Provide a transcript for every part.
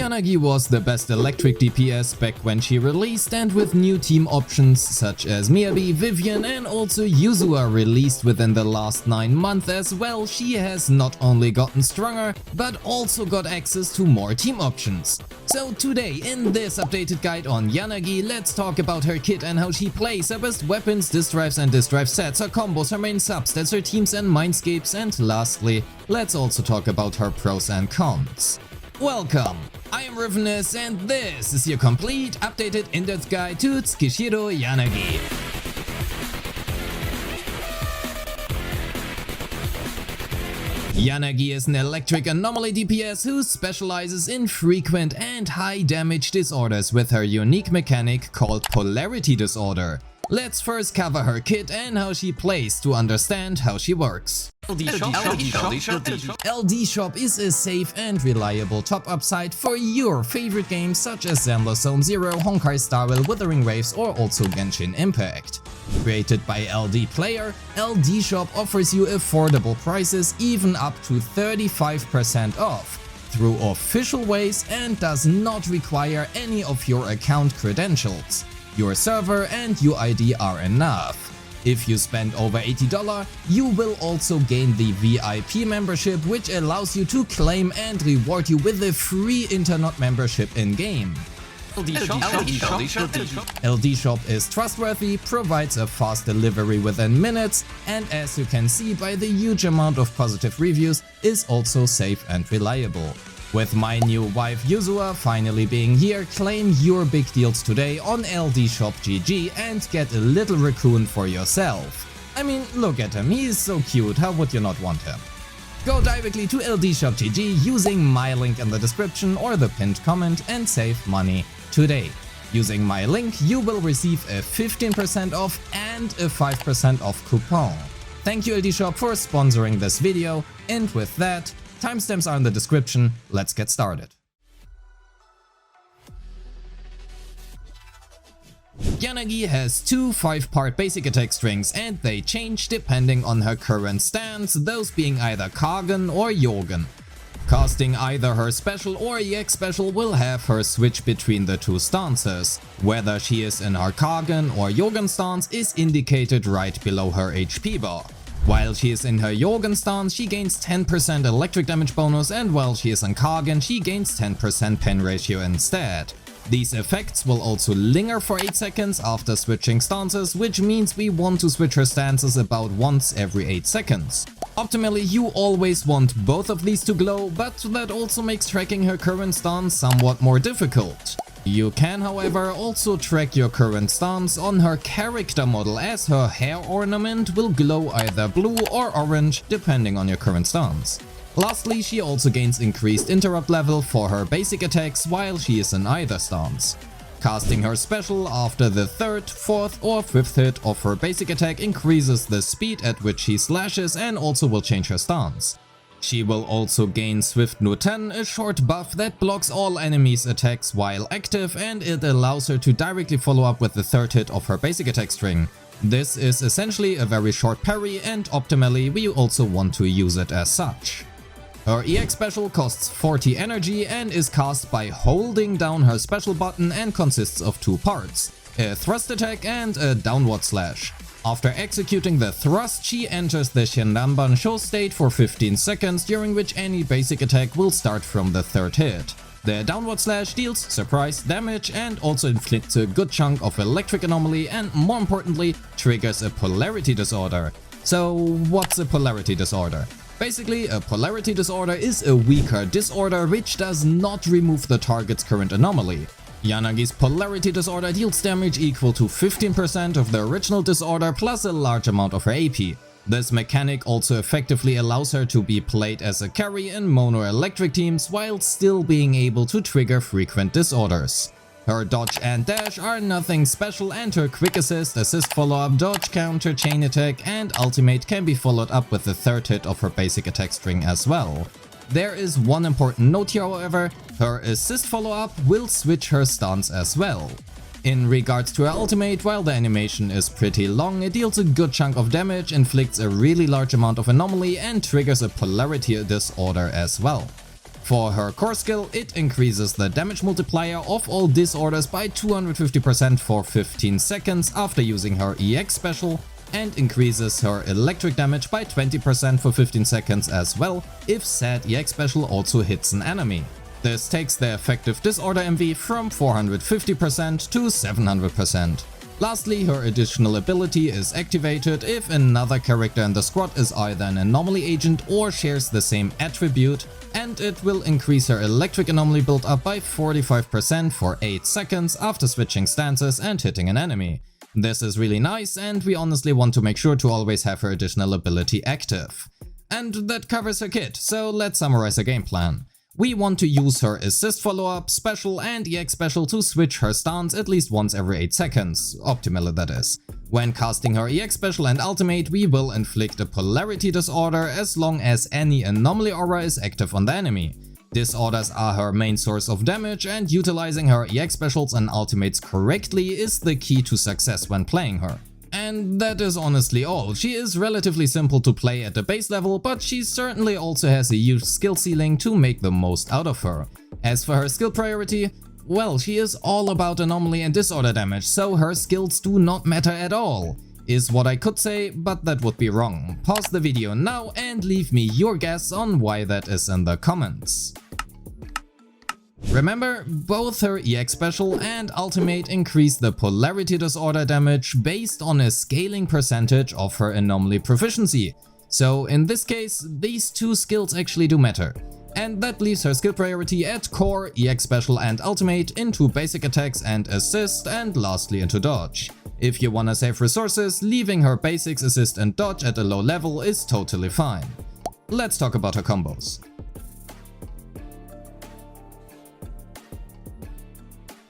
Yanagi was the best electric DPS back when she released, and with new team options such as Miyabi, Vivian and also Yuzua released within the last 9 months as well, she has not only gotten stronger but also got access to more team options. So today in this updated guide on Yanagi, let's talk about her kit and how she plays, her best weapons, disk drives and disk drive sets, her combos, her main substats, her teams and Mindscapes, and lastly, let's also talk about her pros and cons. Welcome! I am Rivenous and this is your complete, updated, in-depth guide to Tsukishiro Yanagi. Yanagi is an electric anomaly DPS who specializes in frequent and high damage disorders with her unique mechanic called Polarity Disorder. Let's first cover her kit and how she plays to understand how she works. LD Shop is a safe and reliable top-up site for your favorite games such as Zenless Zone Zero, Honkai Star Rail, Withering Waves or also Genshin Impact. Created by LD Player, LD Shop offers you affordable prices even up to 35% off through official ways and does not require any of your account credentials. Your server and UID are enough. If you spend over $80, you will also gain the VIP membership, which allows you to claim and reward you with a free internet membership in-game. LD Shop is trustworthy, provides a fast delivery within minutes, and as you can see by the huge amount of positive reviews, is also safe and reliable. With my new wife Yuzua finally being here, claim your big deals today on LD Shop GG and get a little raccoon for yourself. I mean, look at him, he is so cute, how would you not want him? Go directly to LD Shop GG using my link in the description or the pinned comment and save money today. Using my link, you will receive a 15% off and a 5% off coupon. Thank you LD Shop for sponsoring this video, and with that, timestamps are in the description, let's get started. Yanagi has two 5-part basic attack strings and they change depending on her current stance, those being either Kagen or Yogen. Casting either her special or EX special will have her switch between the two stances. Whether she is in her Kagen or Yogen stance is indicated right below her HP bar. While she is in her Yogen stance, she gains 10% electric damage bonus, and while she is in Kagen, she gains 10% pen ratio instead. These effects will also linger for 8 seconds after switching stances, which means we want to switch her stances about once every 8 seconds. Optimally, you always want both of these to glow, but that also makes tracking her current stance somewhat more difficult. You can, however, also track your current stance on her character model, as her hair ornament will glow either blue or orange depending on your current stance. Lastly, she also gains increased interrupt level for her basic attacks while she is in either stance. Casting her special after the 3rd, 4th or 5th hit of her basic attack increases the speed at which she slashes and also will change her stance. She will also gain Swift No 10, a short buff that blocks all enemies' attacks while active, and it allows her to directly follow up with the 3rd hit of her basic attack string. This is essentially a very short parry, and optimally we also want to use it as such. Her EX special costs 40 energy and is cast by holding down her special button and consists of 2 parts, a thrust attack and a downward slash. After executing the thrust, she enters the Shindanban show state for 15 seconds, during which any basic attack will start from the 3rd hit. The downward slash deals surprise damage and also inflicts a good chunk of electric anomaly and, more importantly, triggers a polarity disorder. So what's a polarity disorder? Basically, a polarity disorder is a weaker disorder which does not remove the target's current anomaly. Yanagi's polarity disorder deals damage equal to 15% of the original disorder plus a large amount of her AP. This mechanic also effectively allows her to be played as a carry in mono electric teams while still being able to trigger frequent disorders. Her dodge and dash are nothing special, and her quick assist follow-up, dodge, counter, chain attack and ultimate can be followed up with the 3rd hit of her basic attack string as well. There is one important note here, however, her assist follow-up will switch her stance as well. In regards to her ultimate, while the animation is pretty long, it deals a good chunk of damage, inflicts a really large amount of anomaly and triggers a polarity disorder as well. For her core skill, it increases the damage multiplier of all disorders by 250% for 15 seconds after using her EX special, and increases her electric damage by 20% for 15 seconds as well if said EX special also hits an enemy. This takes the effective disorder MV from 450% to 700%. Lastly, her additional ability is activated if another character in the squad is either an anomaly agent or shares the same attribute, and it will increase her electric anomaly build-up by 45% for 8 seconds after switching stances and hitting an enemy. This is really nice, and we honestly want to make sure to always have her additional ability active. And that covers her kit, so let's summarize her game plan. We want to use her assist follow-up, special and EX special to switch her stance at least once every 8 seconds, optimally that is. When casting her EX special and ultimate, we will inflict a polarity disorder as long as any anomaly aura is active on the enemy. Disorders are her main source of damage, and utilizing her EX specials and ultimates correctly is the key to success when playing her. And that is honestly all. She is relatively simple to play at the base level, but she certainly also has a huge skill ceiling to make the most out of her. As for her skill priority, well, she is all about anomaly and disorder damage, so her skills do not matter at all. Is what I could say, but that would be wrong. Pause the video now and leave me your guess on why that is in the comments. Remember, both her EX special and ultimate increase the polarity disorder damage based on a scaling percentage of her anomaly proficiency. So in this case, these two skills actually do matter. And that leaves her skill priority at core, EX special and ultimate, into basic attacks and assist, and lastly into dodge. If you wanna save resources, leaving her basics, assist and dodge at a low level is totally fine. Let's talk about her combos.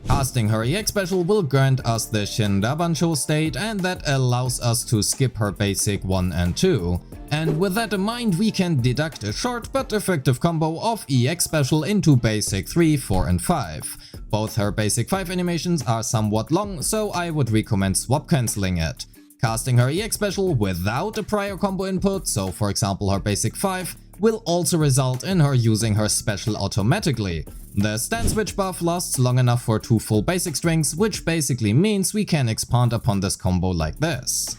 Casting her EX special will grant us the Shindabancho state, and that allows us to skip her basic 1 and 2. And with that in mind, we can deduct a short but effective combo of EX special into basic 3, 4 and 5. Both her basic 5 animations are somewhat long, so I would recommend swap cancelling it. Casting her EX special without a prior combo input, so for example her basic 5, will also result in her using her special automatically. The stand switch buff lasts long enough for 2 full basic strings, which basically means we can expand upon this combo like this.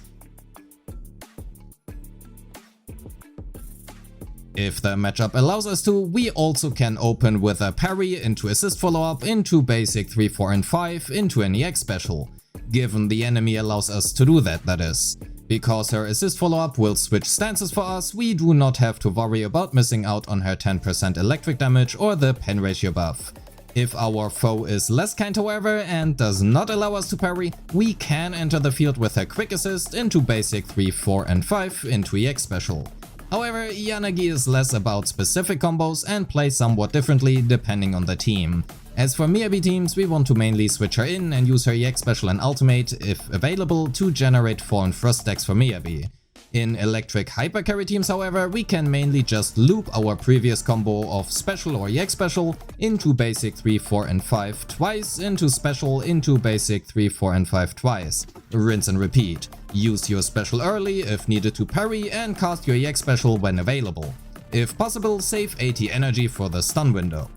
If the matchup allows us to, we also can open with a parry into assist follow-up into basic 3, 4 and 5 into an EX special. Given the enemy allows us to do that, that is. Because her assist follow-up will switch stances for us, we do not have to worry about missing out on her 10% electric damage or the pen ratio buff. If our foe is less kind however and does not allow us to parry, we can enter the field with her quick assist into basic 3, 4 and 5 into EX special. However, Yanagi is less about specific combos and plays somewhat differently depending on the team. As for Miyabi teams, we want to mainly switch her in and use her EX special and ultimate, if available, to generate Fallen Frost stacks for Miyabi. In electric hypercarry teams however, we can mainly just loop our previous combo of special or EX special into basic 3, 4 and 5 twice, into special, into basic 3, 4 and 5 twice. Rinse and repeat. Use your special early if needed to parry, and cast your EX special when available. If possible, save 80 energy for the stun window.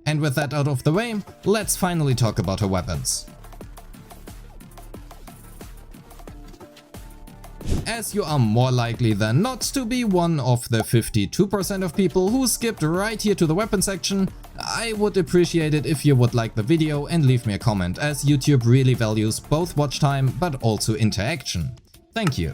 And with that out of the way, let's finally talk about her weapons. As you are more likely than not to be one of the 52% of people who skipped right here to the weapon section, I would appreciate it if you would like the video and leave me a comment, as YouTube really values both watch time but also interaction. Thank you.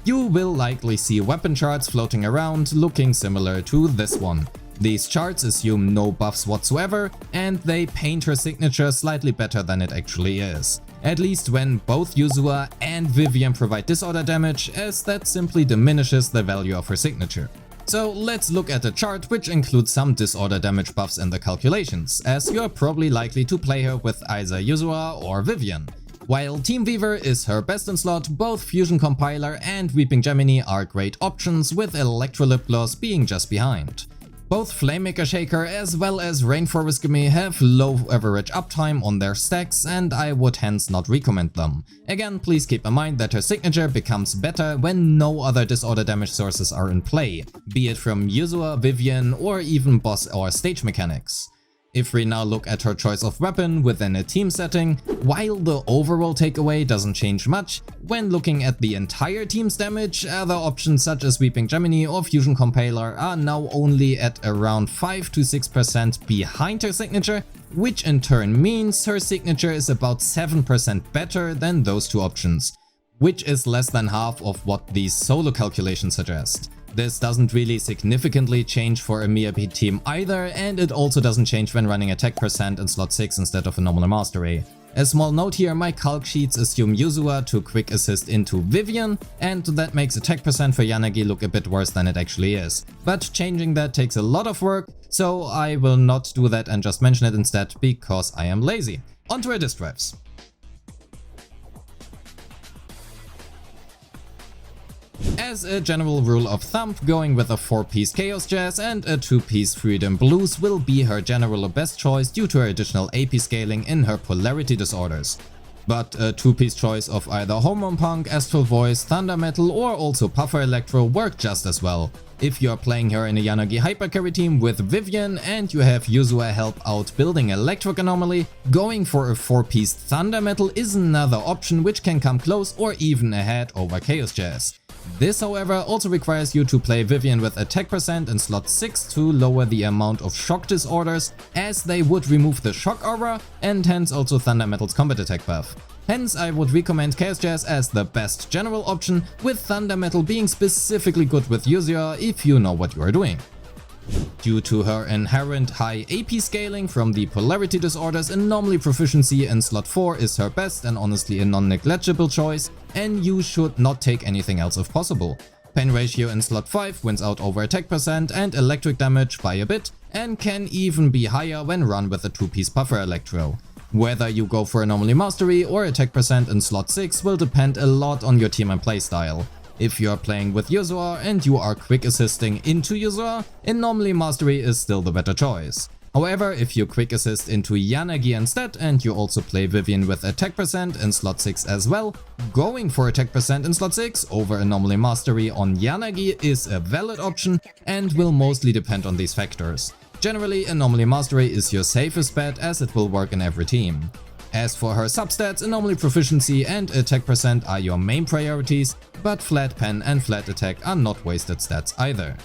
You will likely see weapon charts floating around looking similar to this one. These charts assume no buffs whatsoever, and they paint her signature slightly better than it actually is. At least when both Yuzua and Vivian provide disorder damage, as that simply diminishes the value of her signature. So let's look at a chart which includes some disorder damage buffs in the calculations, as you're probably likely to play her with either Yuzua or Vivian. While Team Weaver is her best in slot, both Fusion Compiler and Weeping Gemini are great options, with Electro Lip Gloss being just behind. Both Flamemaker Shaker as well as Rainforest Gummy have low average uptime on their stacks, and I would hence not recommend them. Again, please keep in mind that her signature becomes better when no other disorder damage sources are in play, be it from Yuzua, Vivian, or even boss or stage mechanics. If we now look at her choice of weapon within a team setting, while the overall takeaway doesn't change much, when looking at the entire team's damage, other options such as Weeping Gemini or Fusion Compiler are now only at around 5 to 6% behind her signature, which in turn means her signature is about 7% better than those two options, which is less than half of what these solo calculations suggest. This doesn't really significantly change for a MIAB team either, and it also doesn't change when running attack percent in slot 6 instead of Anomaly Mastery. A small note here, my calc sheets assume Yuzua to quick assist into Vivian, and that makes attack percent for Yanagi look a bit worse than it actually is. But changing that takes a lot of work, so I will not do that and just mention it instead because I am lazy. Onto her disk drives. As a general rule of thumb, going with a 4-piece Chaos Jazz and a 2-piece Freedom Blues will be her general best choice due to her additional AP scaling in her polarity disorders. But a 2-piece choice of either Hormone Punk, Astral Voice, Thunder Metal or also Puffer Electro work just as well. If you are playing her in a Yanagi hypercarry team with Vivian and you have Yuzua help out building Electric Anomaly, going for a 4-piece Thunder Metal is another option which can come close or even ahead over Chaos Jazz. This, however, also requires you to play Vivian with attack percent in slot 6 to lower the amount of shock disorders, as they would remove the shock aura and hence also Thunder Metal's combat attack buff. Hence I would recommend Chaos Jazz as the best general option, with Thunder Metal being specifically good with Yuzua if you know what you are doing. Due to her inherent high AP scaling from the polarity disorders, Anomaly Proficiency in slot 4 is her best and honestly a non-negligible choice, and you should not take anything else if possible. Pain Ratio in slot 5 wins out over attack percent and electric damage by a bit, and can even be higher when run with a 2-piece Puffer Electro. Whether you go for Anomaly Mastery or attack percent in slot 6 will depend a lot on your team and playstyle. If you are playing with Yuzua and you are quick assisting into Yuzua, Anomaly Mastery is still the better choice. However, if you quick assist into Yanagi instead and you also play Vivian with attack percent in slot 6 as well, going for attack percent in slot 6 over Anomaly Mastery on Yanagi is a valid option and will mostly depend on these factors. Generally, Anomaly Mastery is your safest bet as it will work in every team. As for her substats, Anomaly Proficiency and attack percent are your main priorities, but Flat Pen and Flat Attack are not wasted stats either.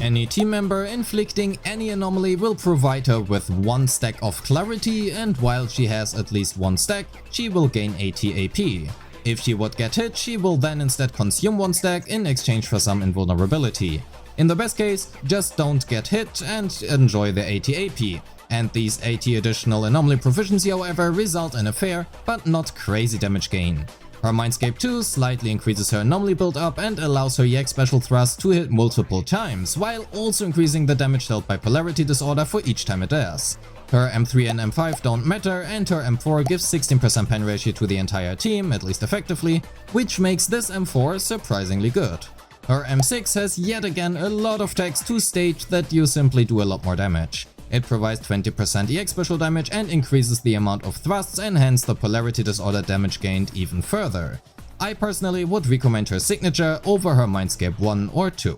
Any team member inflicting any anomaly will provide her with 1 stack of clarity, and while she has at least 1 stack, she will gain 80 AP. If she would get hit, she will then instead consume 1 stack in exchange for some invulnerability. In the best case, just don't get hit and enjoy the 80 AP. And these 80 additional Anomaly Proficiency, however, result in a fair but not crazy damage gain. Her Mindscape 2 slightly increases her Anomaly build up and allows her Yak Special Thrust to hit multiple times, while also increasing the damage dealt by Polarity Disorder for each time it does. Her M3 and M5 don't matter, and her M4 gives 16% pen ratio to the entire team, at least effectively, which makes this M4 surprisingly good. Her M6 has yet again a lot of text to state that you simply do a lot more damage. It provides 20% EX special damage and increases the amount of thrusts and hence the polarity disorder damage gained even further. I personally would recommend her signature over her Mindscape 1 or 2.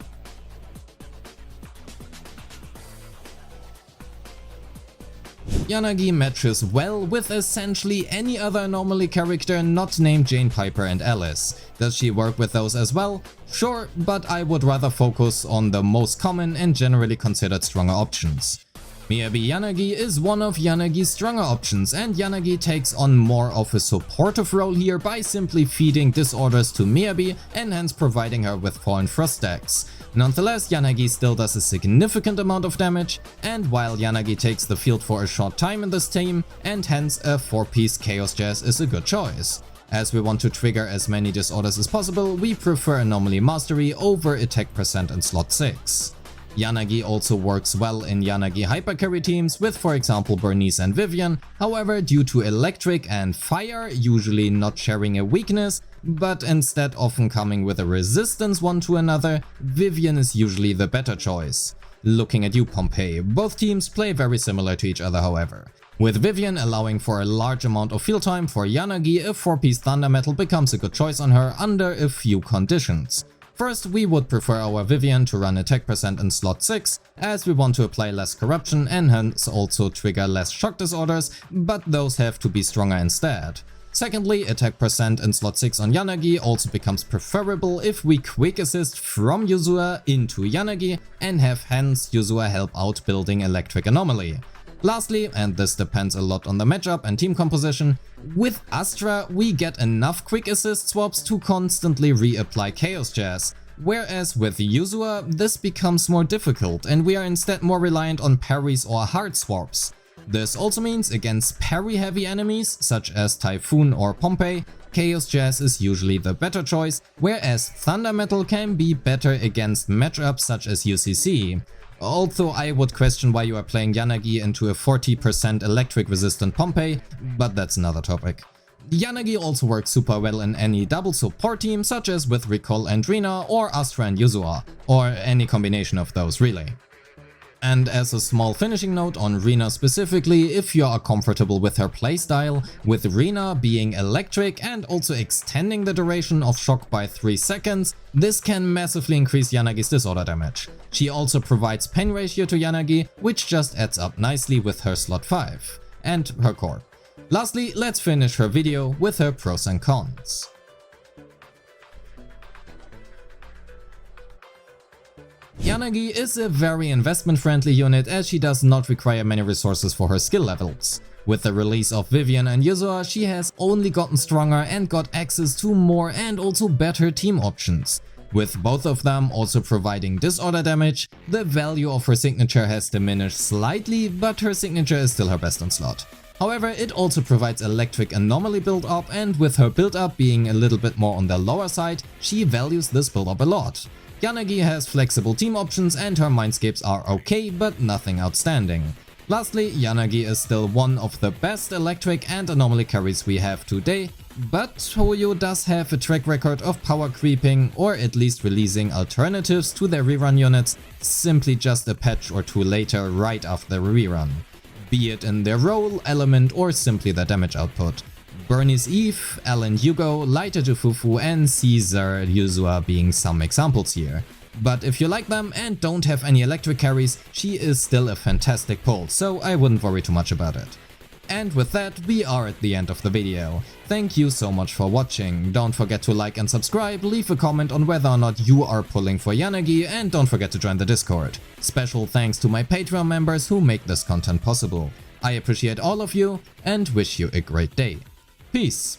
Yanagi matches well with essentially any other anomaly character not named Jane, Piper and Alice. Does she work with those as well? Sure, but I would rather focus on the most common and generally considered stronger options. Miyabi Yanagi is one of Yanagi's stronger options, and Yanagi takes on more of a supportive role here by simply feeding disorders to Miyabi and hence providing her with Fallen Frost stacks. Nonetheless, Yanagi still does a significant amount of damage, and while Yanagi takes the field for a short time in this team, and hence a 4-piece Chaos Jazz is a good choice. As we want to trigger as many disorders as possible, we prefer Anomaly Mastery over attack percent in slot 6. Yanagi also works well in Yanagi hypercarry teams with, for example, Bernice and Vivian. However, due to electric and fire usually not sharing a weakness, but instead often coming with a resistance one to another, Vivian is usually the better choice. Looking at you, Pompey, both teams play very similar to each other however. With Vivian allowing for a large amount of field time for Yanagi, a 4-piece Thunder Metal becomes a good choice on her under a few conditions. First, we would prefer our Vivian to run attack percent in slot 6, as we want to apply less corruption and hence also trigger less shock disorders, but those have to be stronger instead. Secondly, attack percent in slot 6 on Yanagi also becomes preferable if we quick assist from Yuzua into Yanagi and have hence Yuzua help out building Electric Anomaly. Lastly, and this depends a lot on the matchup and team composition, with Astra we get enough quick assist swaps to constantly reapply Chaos Jazz, whereas with Yuzua this becomes more difficult and we are instead more reliant on parries or hard swaps. This also means against parry heavy enemies such as Typhoon or Pompey, Chaos Jazz is usually the better choice, whereas Thunder Metal can be better against matchups such as UCC. Although I would question why you are playing Yanagi into a 40% electric resistant Pompey, but that's another topic. Yanagi also works super well in any double support team such as with Recall and Rina or Astra and Yuzua, or any combination of those really. And as a small finishing note on Rina specifically, if you are comfortable with her playstyle, with Rina being electric and also extending the duration of shock by 3 seconds, this can massively increase Yanagi's disorder damage. She also provides pain ratio to Yanagi, which just adds up nicely with her slot 5, and her core. Lastly, let's finish her video with her pros and cons. Yanagi is a very investment-friendly unit as she does not require many resources for her skill levels. With the release of Vivian and Yuzua, she has only gotten stronger and got access to more and also better team options. With both of them also providing disorder damage, the value of her signature has diminished slightly, but her signature is still her best on slot. However, it also provides electric anomaly build-up, and with her build-up being a little bit more on the lower side, she values this build-up a lot. Yanagi has flexible team options and her Mindscapes are okay, but nothing outstanding. Lastly, Yanagi is still one of the best electric and anomaly carries we have today, but Hoyo does have a track record of power creeping or at least releasing alternatives to their rerun units, simply just a patch or two later right after the rerun. Be it in their role, element or simply their damage output. Bernie's Eve, Alan Hugo, Lighter to Fufu and Caesar Yuzua being some examples here. But if you like them and don't have any electric carries, she is still a fantastic pull, so I wouldn't worry too much about it. And with that, we are at the end of the video. Thank you so much for watching. Don't forget to like and subscribe, leave a comment on whether or not you are pulling for Yanagi, and don't forget to join the Discord. Special thanks to my Patreon members who make this content possible. I appreciate all of you and wish you a great day. Peace.